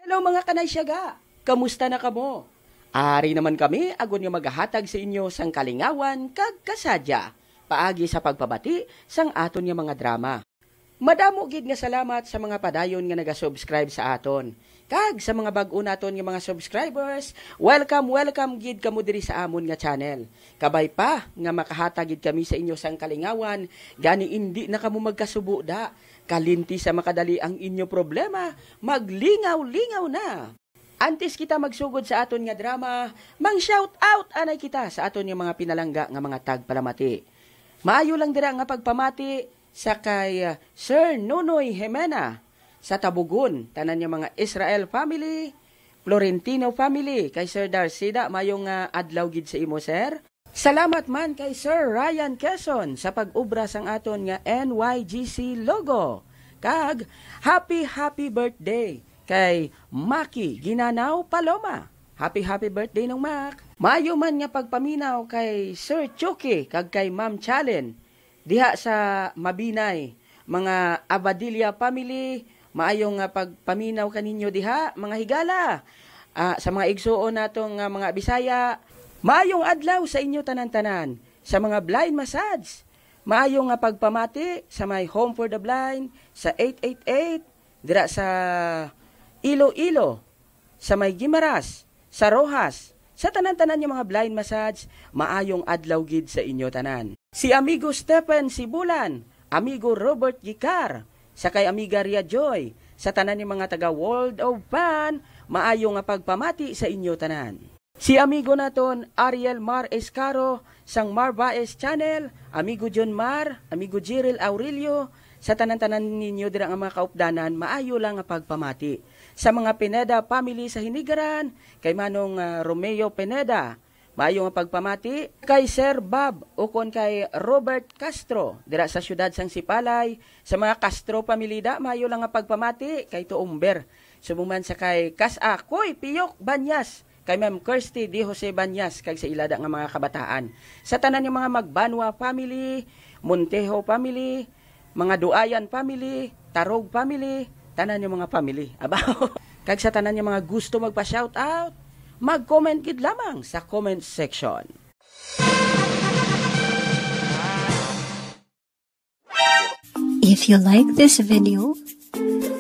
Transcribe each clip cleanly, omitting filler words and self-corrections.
Hello mga kanaysyaga, kamusta na kamo? Ari naman kami, agon nga maghahatag sa inyo sang kalingawan kag kasadya, paagi sa pagpabati sang aton nga mga drama. Madamo gid nga salamat sa mga padayon nga naga-subscribe sa aton. Kag sa mga bag-o naton nga mga subscribers, welcome gid kamo diri sa amon nga channel. Kabay pa nga makahatag gid kami sa inyo sang kalingawan, gani indi na kamo magkasubo da. Kalinti sa makadali ang inyo problema, maglingaw-lingaw na. Antes kita magsugod sa aton nga drama, mang-shout out anay kita sa aton nga mga pinalangga nga mga tagpalamati. Maayo lang dira nga pagpamati sa kay Sir Nonoy Jimena sa Tabugon, tanan nga mga Israel family, Florentino family, kay Sir Darcida, mayong adlaw gid sa imo, sir. Salamat man kay Sir Ryan Quezon sa pag-ubra sang aton nga NYGC logo. Kag happy birthday kay Maki Ginanaw Paloma. Happy birthday nung Mac. Mayo man nga pagpaminaw kay Sir Chucky kag kay Ma'am Chalen diha sa Mabinay. Mga Abadilla family, maayong nga pagpaminaw kaninyo diha, mga higala. Sa mga igsuon natong mga Bisaya, maayong adlaw sa inyo tanan-tanan. Sa mga blind massage, maayong nga pagpamati sa may Home for the Blind, sa 888, dira sa Iloilo, sa may Gimaras, sa Rojas, sa tanan-tanan yung mga blind massage, maayong adlaw gid sa inyo tanan. Si amigo Stephen Sibulan, amigo Robert Gicar, sa kay amiga Ria Joy, sa tanan yung mga taga World of Fun, maayong nga pagpamati sa inyo tanan. Si amigo naton Ariel Mar Escaro sang Mar Baez Channel, amigo John Mar, amigo Jiril Aurelio, sa tanan-tanan ninyo dira nga mga kaupdanan, maayo lang nga pagpamati. Sa mga Pineda family sa Hinigaran, kay Manong Romeo Pineda, maayo nga pagpamati. Kay Sir Bob ukon kay Robert Castro dira sa siyudad sang Sipalay, sa mga Castro family da, maayo lang nga pagpamati. Kay Tuumber, sumuman sa kay Koy Piyok Banyas, kay Ma'am Kirsty Di Jose Banyas, kag sa ilada nga mga kabataan. Sa tanan yung mga Magbanwa family, Montejo family, mga Duayan family, Tarog family, tanan yung mga family. Abaw. Kag sa tanan yung mga gusto magpa-shout out, mag-comment gid lamang sa comment section. If you like this video,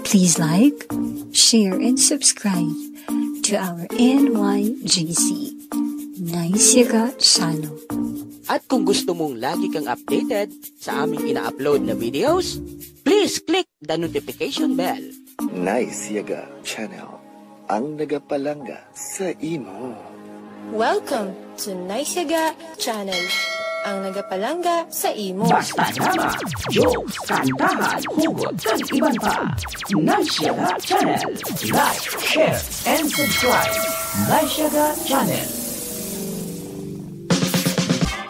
please like, share, and subscribe to our NYGC Nice Yaga channel. At kung gusto mong lagi kang updated sa aming ina-upload na videos, please click the notification bell. Nice Yaga Channel, ang nagapalanga sa imo. Welcome to Nice Yaga Channel, ang nagapalanga sa imo. Basta drama, jokes, kantahan, hugot, kag iban pa. Nice Yaga Channel. Like, share, and subscribe. Nice Yaga Channel.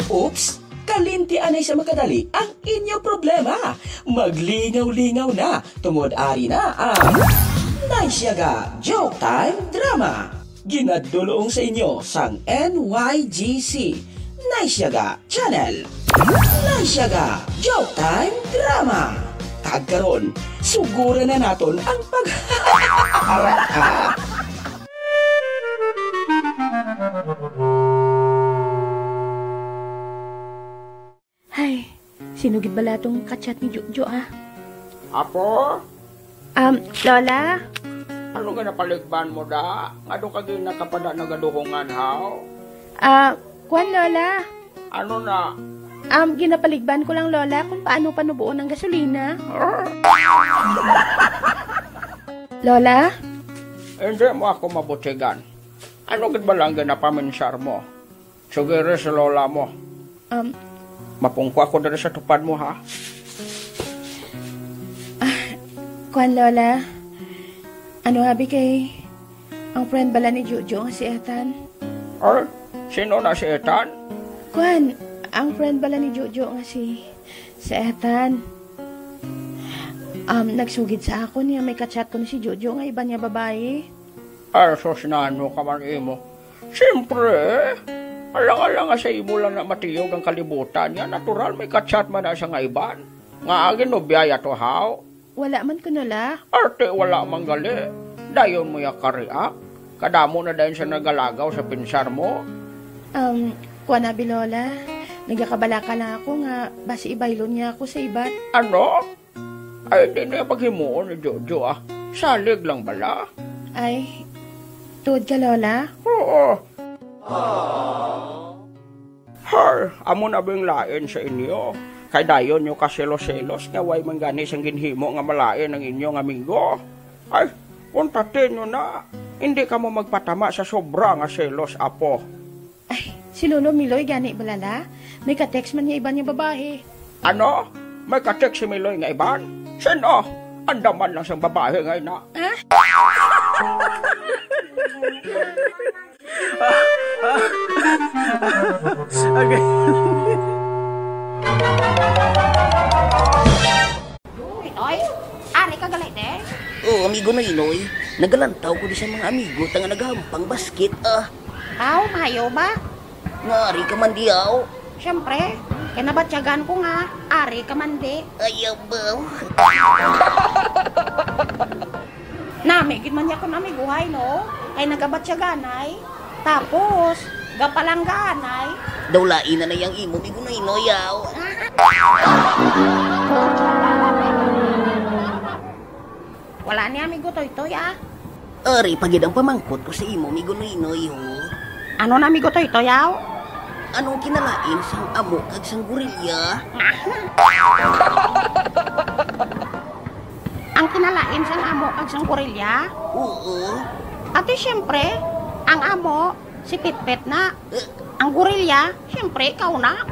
Oops! Kalinti anay sa makadali ang inyo problema. Maglingaw-lingaw na, tumod-ari na ang Nice Yaga Joke Time Drama. Ginadulong sa inyo sang NYGC Nice Yaga Channel. Nice Yaga Joke Time Drama. Kagkaroon, sugura na naton ang pag... Ay, sinugid bala tong kachat ni Jojo, ha? Apo? Lola? Ano nga napaligban mo da? Nga doon kaging nakapada nagaduhungan, haw? Kwan, Lola? Ano na? Ginapaligban ko lang, Lola, kung paano panubuon ng gasolina. Lola? Hindi mo ako mabutigan. Ano gid ba lang napaminsar mo? Sugere sa lola mo. Mapungko ako dali sa tupad mo, ha? Kwan, Lola? Ano habi kay ang friend bala ni Jojo nga si Ethan? Or, sino na si Ethan? Kwan, ang friend bala ni Jojo nga si Ethan. Nagsugid sa ako niya, may kachat ko na si Jojo nga iba niya babae. Ay, sosnano ka man imo. Siyempre, alang-alang sa imo lang na matiyog ang kalibutan niya. Natural, may kachat man na siya nga iban. Nga agin no biyaya to, haw? Wala man ko nala. Arte, wala man gali. Dayon mo ya kariak. Kadamo na dayon siya nagalagaw sa pinsar mo. Kuha na, Bilola. Nagkakabalaka na ako nga, basi ibaylon niya ako sa ibat. Ano? Ay, di na paghimuon ni Jojo ah. Salig lang bala. Ay, tuod ka, Lola? Oo. Har, amo na bing lain sa inyo. Kay dayon nyo kaselos-selos nga way mangganis ang ginhimo nga malain ang inyong amigo. Ay, puntatin nyo na. Hindi ka mo magpatama sa sobra nga selos, apo. Ay, si Lolo Miloy gani balala. May ka-text man niya iban niya babae. Ano? May katek si Miloy nga iban? Sino? Andaman lang siyang babae ngay na. Okay. Oy, ari ka galit eh? Oo, amigo na Inoy. Nagalantaw ko di sa mga amigo tanga nagahampang basket Aw, mayo ba? Ngari ka man diyaw. Siyempre, kinabatyagan ko nga, ari ka man di. Ayaw ba? Namigid man niya ko namiguhay, no? Ay nagabatyagan ay. Tapos, gapalanggaan ay. Dawlain na yung imo, amigo na Inoy, yaw. Wala niya amigo Toy-Toy Ari, pagid ang pamangkot ko sa imo, amigo na Inoy, ho. Ano na amigo Toy-Toy Anong kinalain sang amo kag sang gorilya? Ang kinalain sang amo kag sang gorilya? Oo. Ate siyempre, ang amo, si Pitpit na. Ang gorilya, siyempre, ikaw na.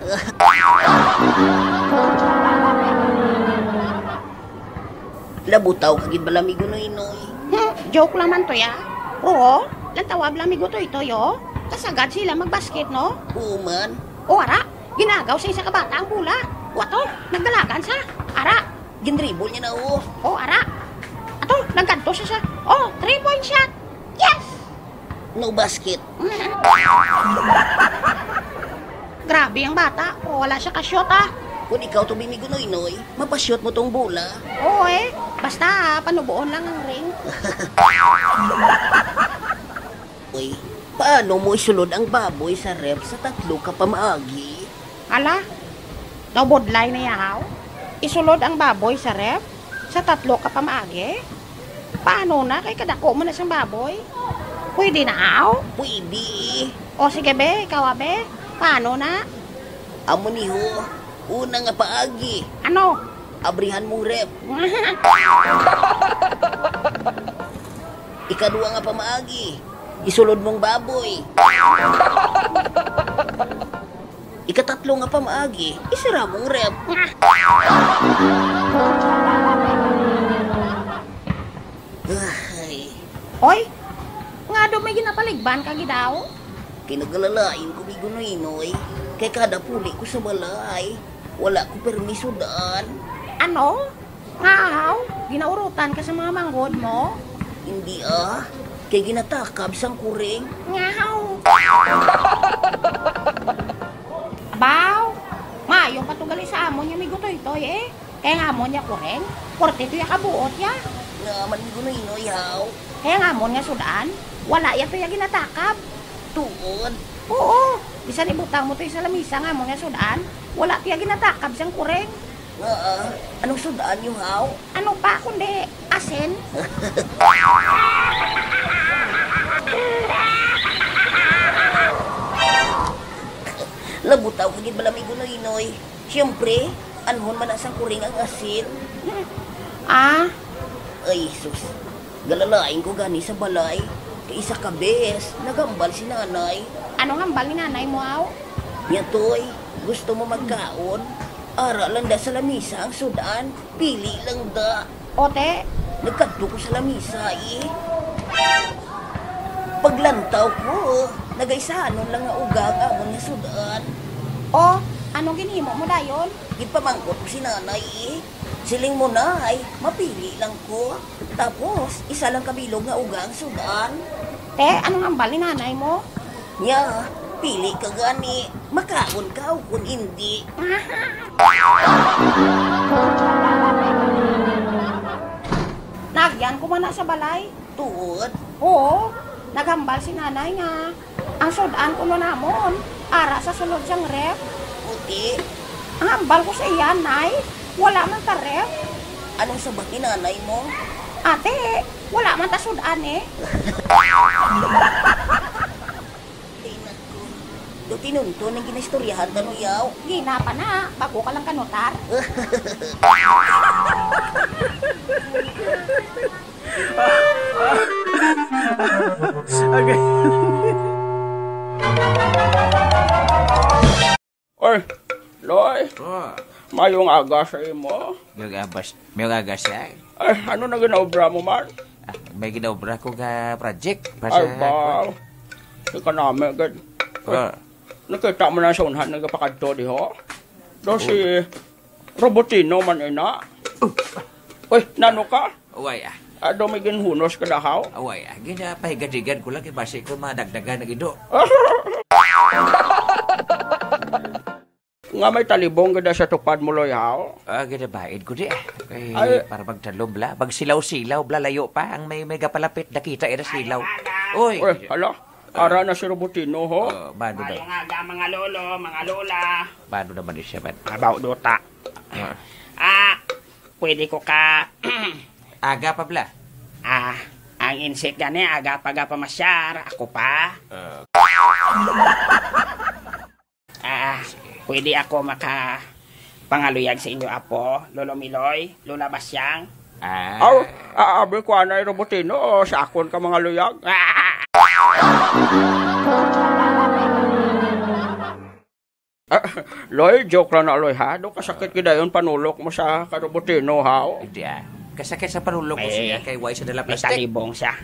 Labutaw kagid bala, amigo na Inoy. Joke lang man to Oo, lantawag lang amigo Toy-Toy Kasagad sila magbasket, no? Oo man. O ara, ginagaw sa isa ka bata ang bula. Wato, nagdalagan sa. Ara, Ginribol niya na, ho. o ara. Ato, nagkanto siya sa. 3-point shot. Yes! No basket. Grabe ang bata, pero wala siya ka-shot Kung ikaw to bimigo na Inoy, mapasyot mo tong bola. Oo basta panubuon lang ang ring. Uy, paano mo isulod ang baboy sa ref sa 3 ka pamaagi? Ala, nabodlay na yaw. Isulod ang baboy sa ref sa 3 ka pamaagi. Paano na kay kadako mo na siyang baboy? Pwede na aw? Pwede. O sige be, ikaw be. Paano na? Amo ni ho, una nga paagi. Ano? Abrihan mong ref. Ikaduwa nga pamaagi. Isulod mong baboy. Ikatatlo nga pamaagi. Isira mong ref. Ay, Oy, nga do may ginapaligban ka gidaw? kinagalalain ko bigo na Inoy. Kay kada puli ko sa balay, wala ko permiso daan. Ano? Ngaw, ginaurutan ka sa mga manggod mo? Hindi kay ginatakab sang kuring. Ngaw. Abaw, mayong patugali sa amon niya may gutoy-toy Kaya nga amon niya kureng, porte to ya kabuot ya. Naman bigo na Inoy, haw. Kaya nga amon nga sudan, wala ya to ya ginatakab. Tuod. Oo, bisan ibutang mo to sa lamisa nga amon nga sudan, wala to ya ginatakab sang kureng. Anong sudaan yung haw? Ano pa kundi asin? Labutaw kagid balamigo na Inoy. Siyempre, anhon man asang kuring ang asin. Ay, sus. Galalain ko gani sa balay. Kay isa ka bes, nagambal si nanay. Ano nga bali nanay mo aw? Nya toy, gusto mo magkaon? Ara lang da sa lamisa ang sudan. Pili lang da. Ote, Nagkadto ko sa lamisa Paglantaw ko, nagaisahanon lang nga ugang amon nga sudan. anong ginhimo mo dayon? Gipamangkot ko si nanay Siling mo na mapili lang ko. Tapos, isa lang kabilog nga ugang sudan. Te, ano nga bali nanay mo? Nya, pili ka gani. Makaon ka o kung hindi. Nagyan ko man na sa balay. Tuod. Oo, naghambal si nanay nga. Ang sudan ko no namon, ara sa sulod siyang rep. Puti. Ang hambal ko sa iyan, nay. Wala man ta rep. Anong sabat ni nanay mo? Ate, wala man ta sudan eh. Tingnan ko. Do tinunto ng ginastoryahan ka no yaw. Gina pa na, bago ka lang kanutar. Okay. Oy, Loy, mayong aga sa imo. May aga siya. Ay, ano na ginaobra mo man? May ginaobra ko nga project. Ay, ba? Ika namin, agad. Nakita mo na sa unhan, nagpakadto di ho? Do si Robotino man ina. Uy, nano ka? Uway Do may ginhunos ka dahaw? Uway ginapahigad-higad ko lang. Basi ko madagdagan na gido. Nga may talibong gada sa tupad mo loyaw? Ginabaid ko di Ay, para magtalom bla. Pag silaw-silaw bla, layo pa. Ang may kapalapit, nakita ina silaw. Uy, hala. Ara na si Robotino, ho? Bado daw. Mga lolo, mga lola. Bado naman siya, man. Abaw, Dota. Pwede ko ka... Aga pa, bla? Ang insect gani, aga pa masyar. Ako pa. Pwede ako pangaluyag sa inyo, Apo. Lolo Miloy, Lola Basyang. Abi ko anay Robotino, sa akon ka mga luyag. Loy, joke lang na, Loy, ha? Doon kasakit gidayon panulok mo sa Robotino, ha? Hindi, kasakit sa panulok ko siya, kay Wai sa dala plastic. May talibong siya.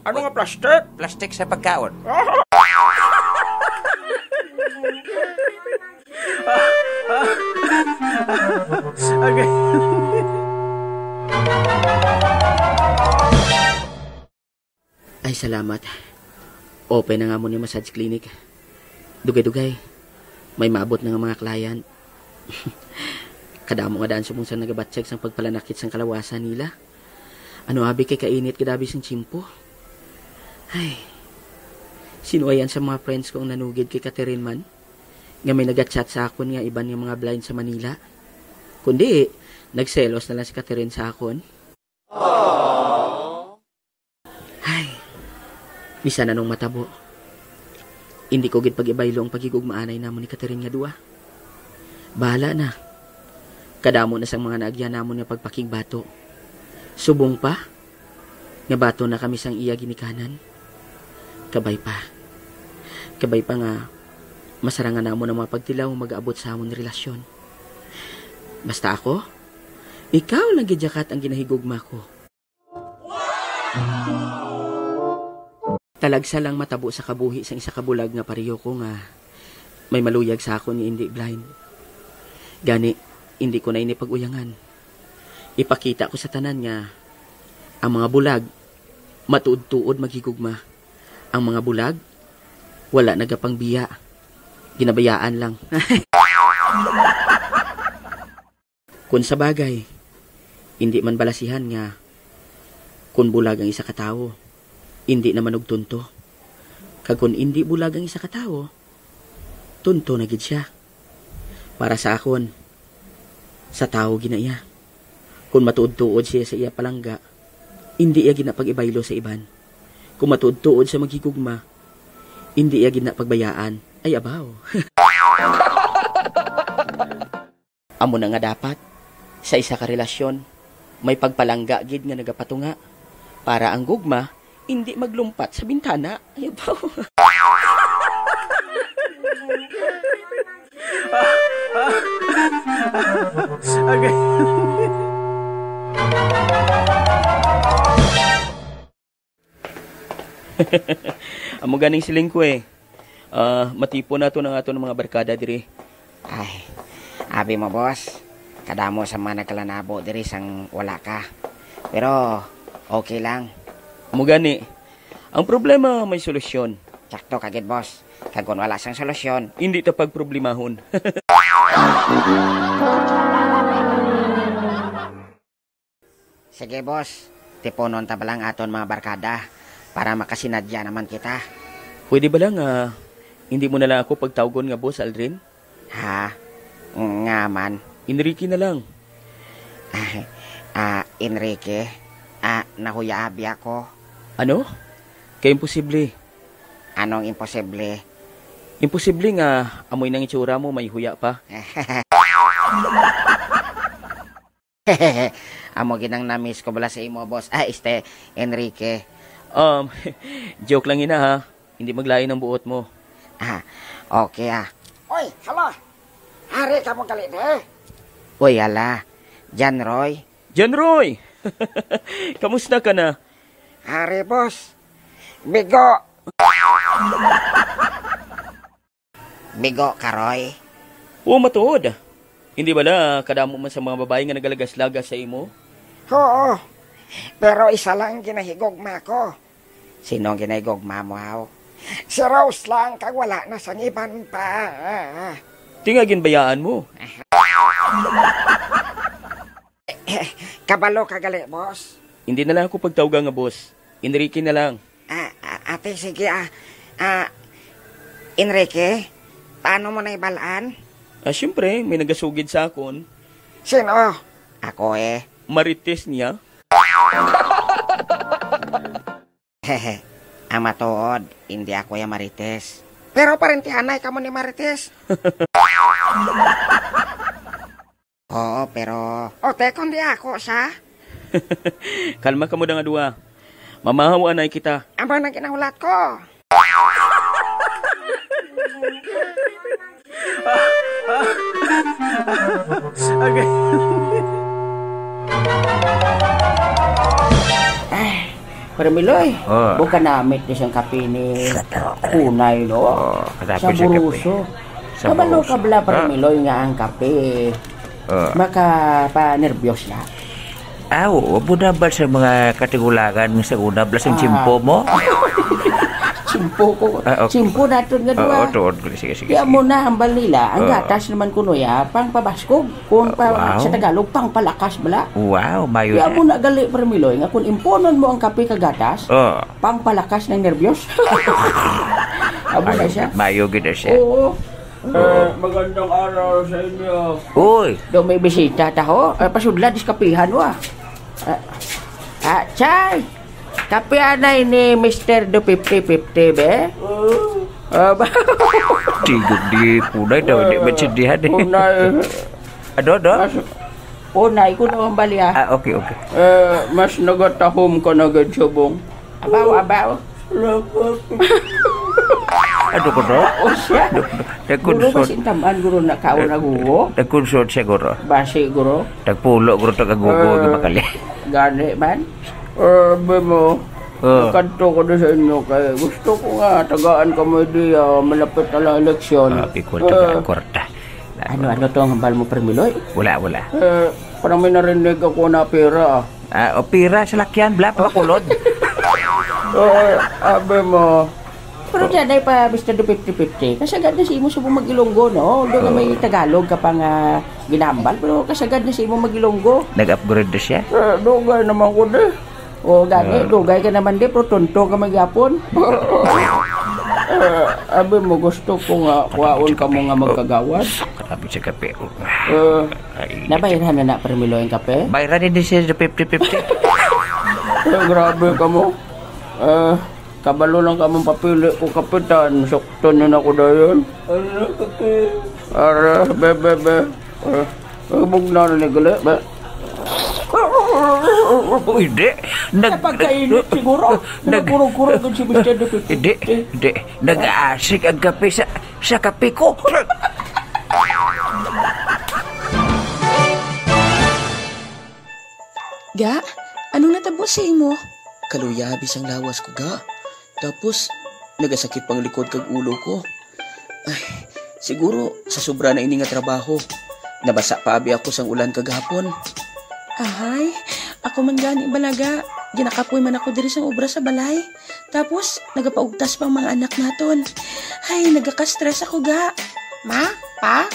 Ano nga plastic? Plastic sa pagkaon. Okay. Ay, salamat. Open na nga mo ni massage clinic. Dugay-dugay. May maabot na nga mga client. Kadamo nga daan sumungsang nagabatsyag sang pagpalanakit sang kalawasan nila. Ano abi kay kainit kadabi sang chimpo. Ay. Sinuayan sa mga friends kong nanugid kay Catherine man. Nga may nagatchat sa akon nga iban yung mga blind sa Manila. Kundi, nagselos na lang si Catherine sa akon. Ay. Bisa na nung matabo. Hindi ko gid pag-ibaylo ang pagigugmaanay namon ni Catherine nga duwa. Bahala na. Kadamo na sang mga naagyan namon nga pagpaking bato. Subong pa. Nga bato na kami sang iya ginikanan. Kabay pa. Kabay pa nga masarangan namon ang mga pagtilaw mag-aabot sa amon relasyon. Basta ako, ikaw lang gidyakat ang ginahigugma ko. Talagsa lang matabo sa kabuhi sang isa kabulag nga pareho ko nga may maluyag sa akon nga hindi blind. Gani, hindi ko na inipag-uyangan. Ipakita ko sa tanan nga ang mga bulag matuod-tuod maghigugma. Ang mga bulag wala nagapang biya. Ginabayaan lang. Kung sa bagay, hindi man balasihan nga kung bulag ang isa katao. Hindi naman og tunto. Kag kung hindi bulag ang isa katao, tunto na gid siya. Para sa akon, sa tao ginaiya. Kung matuod-tuod siya sa iya palangga, hindi iya ginapag-ibaylo sa iban. Kung matuod-tuod sa maghigugma, hindi iya ginapagbayaan. Ay abaw. Amo na nga dapat, sa isa ka relasyon, may pagpalangga gid nga nagapatunga. Para ang gugma, hindi maglumpat sa bintana. Ayaw ba? Okay. Amo ganing siling ko eh. Matipo na to ng ato ng mga barkada diri. Ay, abi mo boss. Kadamo sa mga nagkalanabo diri sang wala ka. Pero, okay lang. Amo gani. Ang problema may solusyon. Sakto kagid boss. Kag kung wala sang solusyon, Hindi ta pagproblemahon. sige boss. tiponon ta balang aton mga barkada para makasinadya naman kita. Pwede ba lang hindi mo na lang ako pagtawgon nga boss, Aldrin? Ha? Nga man. Enrique na lang. Enrique, nahuyabi ako. Ano? Kaya imposible. Anong imposible? Imposible nga amoy ng itsura mo may huya pa. Amo ginang na-miss ko bala sa imo, boss. Enrique. Joke lang ina ha. Hindi maglain ang buot mo. Okay Oy, hala. Hari ka mong galit eh. Uy, ala. Jan Roy. Jan Roy! Kamusta ka na? Hari, boss. Bigo. Bigo ka, Roy? Oo, matuod. Hindi ba na kadamo man sa mga babae nga nagalagas-lagas sa imo? Oo. Pero isa lang ginahigogma ko. Sino ang ginahigogma mo, haw? Si Rose lang kag wala na sang iban pa. Tingagin bayaan mo. Kabalo ka gali, boss. Hindi na lang ako pagtawga nga boss. Enrique na lang. Ate, sige Enrique, paano mo na ibalaan? Siyempre, may nagasugid sa akon. Sino? Ako Marites niya. Ang matuod, hindi ako yung Marites. Pero parentihanay ka mo ni Marites. Oo, pero... Ote, kundi ako sa? Kalma ka mo nga duwa. Mamahawan ay kita. Aba na kinahulat ko. Okay. Permiloy, bukan namit di siyang kape ni Kunay, no? Sa buruso. Kabalo kabla Permiloy nga ang kape. Maka pa-nervyos na. Muna ba sa mga katigulagan sa una, blasang chimpo mo? Chimpo ko. Okay. Chimpo natin nga duwa. Sige. Kaya muna hambal nila, ang gatas naman kuno ya, pang pabaskog. Kung sa Tagalog, pang palakas bala. Wow, mayo Kaya na. muna gali Permiloy, nga kung imponon mo ang kape kagatas, pang palakas ng nervyos. Abo na siya. Mayo gina siya. Oo. Magandang araw sa inyo. Uy! Do may bisita taho. Pasudla diskapihan wa. Chay. Kape anay ni Mr. Do 50-50 be? Tigog di punay daw, di matsindihan eh. Punay. Ano? Punay ko na ang bali Okay. Mas nagatahom ka na gadsabong. Abaw. Ano ko no? O siya. Guro ba Nagkunsot. sintamaan guro na kaon na gugo? Nagkunsot siya guro. Basi guro. Nagpulo guro tagagugo gimakali. Gani man. Bemo, kanto ko na sa inyo kaya gusto ko nga tagaan kami di malapit na lang eleksyon. Pikul tagaan kwarta. Ano to ang hambal mo Permiloy? Wala. Parang may narinig ako na pera. Pira sa lakyan, bla, pakulod. Abe mo. Pero dyan ay pa Mr. Do 50-50. Kasagad na si imo subong mag-Ilonggo, no? Doon nga may Tagalog ka pang ginambal. Pero kasagad na si imo mag-Ilonggo. Nag-upgrade na siya. Dugay naman ko di. O gani, dugay ka naman di. Pero tonto ka magyapon. Abe mo gusto ko nga kuwaon ka mo nga magkagawad. Katabi sa kape. Nabayran na Permiloy ang kape? Bayran din siya sa 50-50. Grabe ka mo. Kabalo lang ka mong papili ko kapitan. Sukton yun ako dayon. Ara, be. Bug na rin gali, be. Hindi. Napagkainit siguro. Nagkurong-kurong dun si Mr. Do 50-50. Hindi. Nag-aasik ang kape sa kape ko. Ga, anong natabo sa imo? Kaluya habis ang lawas ko ga. Tapos, nagasakit pang likod kag ulo ko. Ay, siguro sa sobra na ini nga trabaho. Nabasa pa abi ako sang ulan kagahapon. Ahay, ako man gani balaga. Ginakapoy man ako diri sa obra sa balay. Tapos, nagapaugtas pang mga anak naton. Ay, nagaka-stress ako ga. Ma? Pa?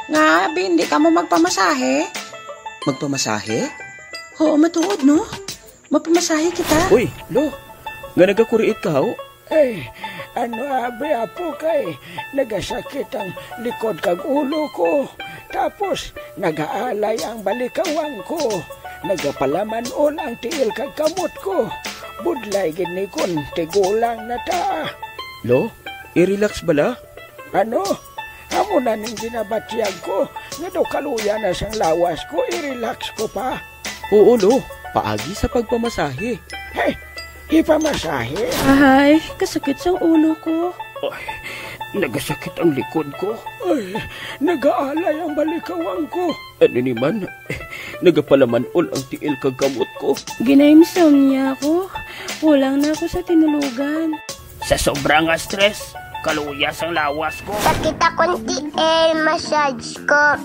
Nga, hindi ka mo magpamasahe? Magpamasahe? Oo, matuod no? Mapamasahe kita. Uy, Lo, nga nagakuriit ka ho? Ay, ano abi apo kay nagasakit ang likod kag ulo ko. Tapos nagaalay ang balikawang ko. Nagapalaman on ang tiil kag kamot ko. Budlay gini kon tigulang na ta. Lo, i-relax bala? Ano? Amo na ning ginabatyag ko. Nga daw kaluya na sang lawas ko, i-relax ko pa. Oo, Lo, paagi sa pagpamasahe. Hey, ipamasahe? Ay, kasakit sa ulo ko. Ay, nagasakit ang likod ko. Ay, nagaalay ang balikawang ko. Ano ni man, nagapalamanol ang tiil kag kamot ko. Ginaimsong niya ako. Kulang na ako sa tinulugan. Sa sobrang stress, kaluyas ang lawas ko. Sakit akong tiil, massage ko.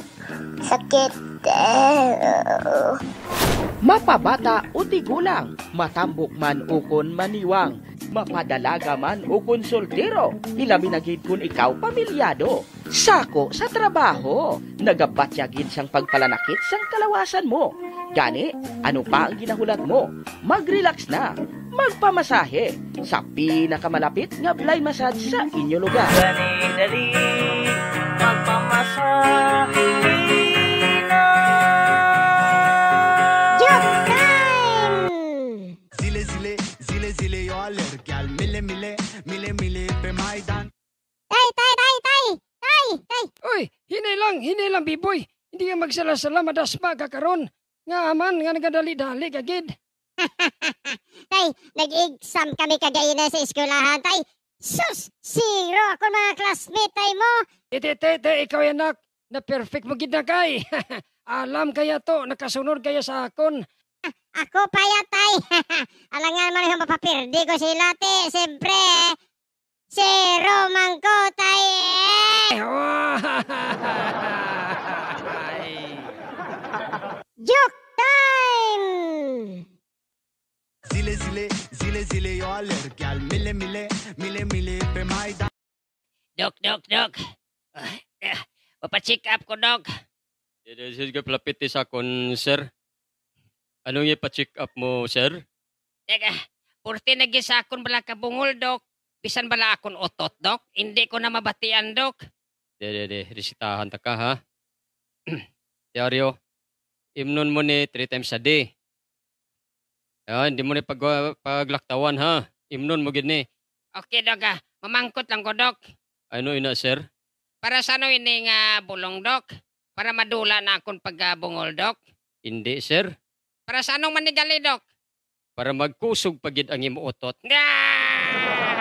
Sakit. Mapabata o tigulang, matambok man o kon maniwang, mapadalaga man o kon soltero, ilabi na gid kun ikaw pamilyado. Sako sa trabaho, nagabatyagid sang pagpalanakit sang kalawasan mo. Gani, ano pa ang ginahulat mo? Mag-relax na, magpamasahe sa pinakamalapit nga Blay Massage sa inyo lugar. Dali, magpamasahe na. Joke time! Zile, yo aler, gel, mile, pe maidan. Tay! Uy, hinay lang, biboy. Hindi ka magsala-sala, madaspa ka karon. Nga aman, nga nagadali-dali kagid. Tay, nag-exam kami kagaina sa eskwelahan, tay. Sus! Zero ako mga classmate, tay mo. Te, ikaw yan nak. Na perfect mo gid na kay. Alam kaya to, nakasunod kaya sa akon. Ako pa ya, tay. Alangan man yung mapapirdi ko sila, te. Siyempre, zero man ko, tay. Joke time! Zile, yo aler, gel, mile, pe maidan. Dok. Papacheck up ko, Dok. Sige, palapit sa akon, sir. Ano yung pa-check up mo, sir? Teka, purti nagisa akon bala kabungol, Dok. Bisan bala akon otot, Dok. Hindi ko na mabatian, Dok. Resitahan ta ka, ha? Diaryo, imnon mo ni 3 times a day. Hindi mo ni paglaktawan, ha? Imnon mo gini. Okay, Dok, ha. Mamangkot lang ko, Dok. Ano ina, sir? Para sa ano ini nga bulong, Dok? Para madula na akong pagbungol, Dok? Hindi, sir. Para sa anong manigali, Dok? Para magkusog pagid ang imuotot. Ah!